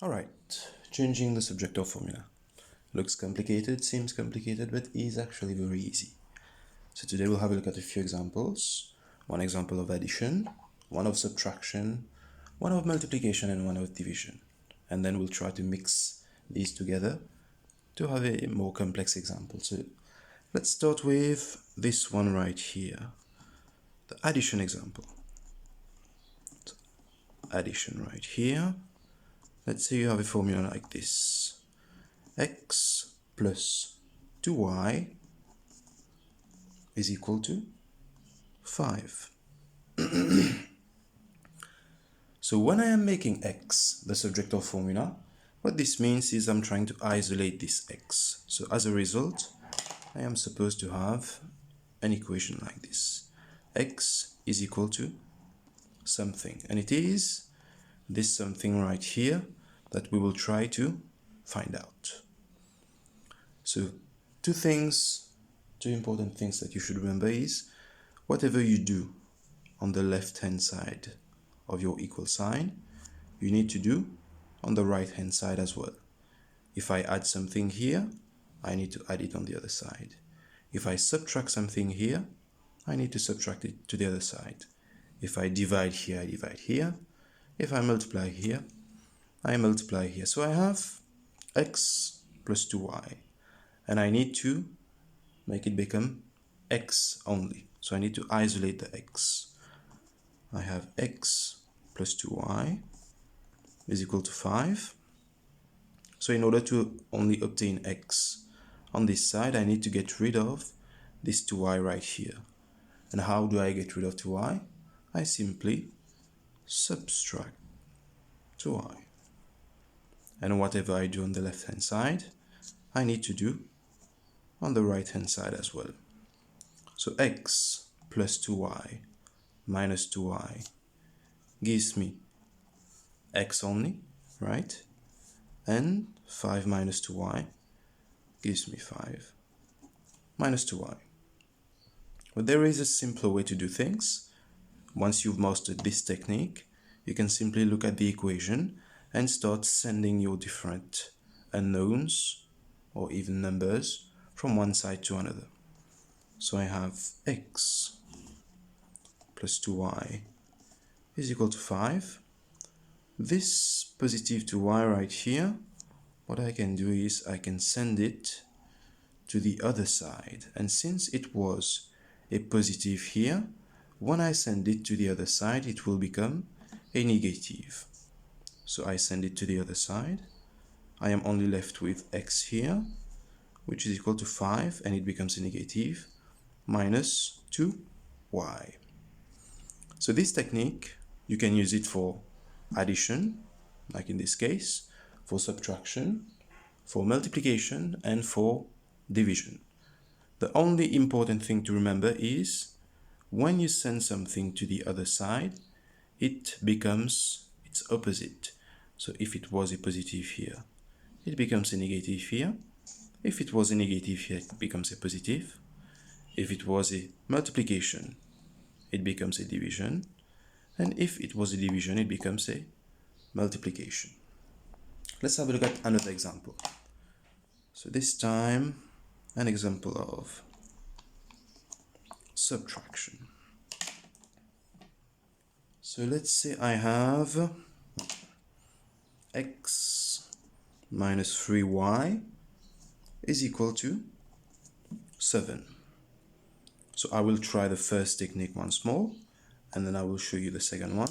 Alright, changing the subject of formula. Looks complicated, seems complicated, but is actually very easy. So today we'll have a look at a few examples. One example of addition, one of subtraction, one of multiplication, and one of division. And then we'll try to mix these together to have a more complex example. So let's start with this one right here, the addition example. So addition right here. Let's say you have a formula like this. X plus 2y is equal to 5. So when I am making x the subject of formula, what this means is I'm trying to isolate this x. So as a result, I am supposed to have an equation like this. X is equal to something, and it is this something right here that we will try to find out. So two important things that you should remember is whatever you do on the left hand side of your equal sign, you need to do on the right hand side as well. If I add something here, I need to add it on the other side. If I subtract something here, I need to subtract it to the other side. If I divide here, I divide here. If I multiply here, I multiply here. So I have x plus 2y, and I need to make it become x only. So I need to isolate the x. I have x plus 2y is equal to 5. So in order to only obtain x on this side, I need to get rid of this 2y right here. And how do I get rid of 2y? I simply subtract 2y. And whatever I do on the left hand side, I need to do on the right hand side as well. So x plus 2y minus 2y gives me x only, right? And 5 minus 2y gives me 5 minus 2y. But there is a simpler way to do things. Once you've mastered this technique, you can simply look at the equation and start sending your different unknowns or even numbers from one side to another. So I have x plus 2y is equal to 5. This positive 2y right here, what I can do is I can send it to the other side. And since it was a positive here, when I send it to the other side, it will become a negative. So I send it to the other side. I am only left with x here, which is equal to 5, and it becomes a negative, minus 2y. So this technique, you can use it for addition, like in this case, for subtraction, for multiplication, and for division. The only important thing to remember is when you send something to the other side, it becomes its opposite. So if it was a positive here, it becomes a negative here. If it was a negative here, it becomes a positive. If it was a multiplication, it becomes a division. And if it was a division, it becomes a multiplication. Let's have a look at another example. So this time, an example of subtraction. So let's say I have x minus 3y is equal to 7. So I will try the first technique once more, and then I will show you the second one.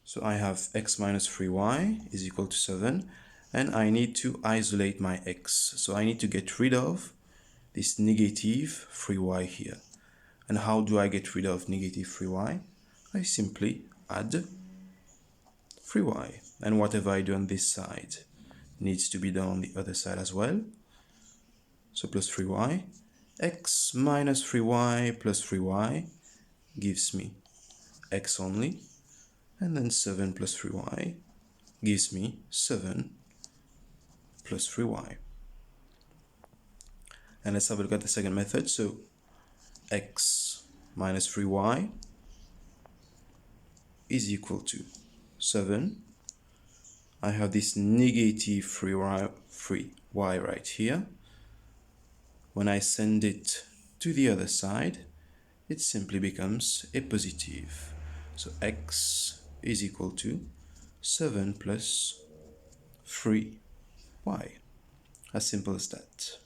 So I have x minus 3y is equal to 7, and I need to isolate my x. So I need to get rid of this negative 3y here. And how do I get rid of negative 3y? I simply add 3y. And whatever I do on this side needs to be done on the other side as well. So plus 3y. X minus 3y plus 3y gives me x only. And then 7 plus 3y gives me 7 plus 3y. And let's have a look at the second method. So x minus 3y is equal to 7. I have this negative 3y right here. When I send it to the other side, it simply becomes a positive. So x is equal to 7 plus 3y. As simple as that.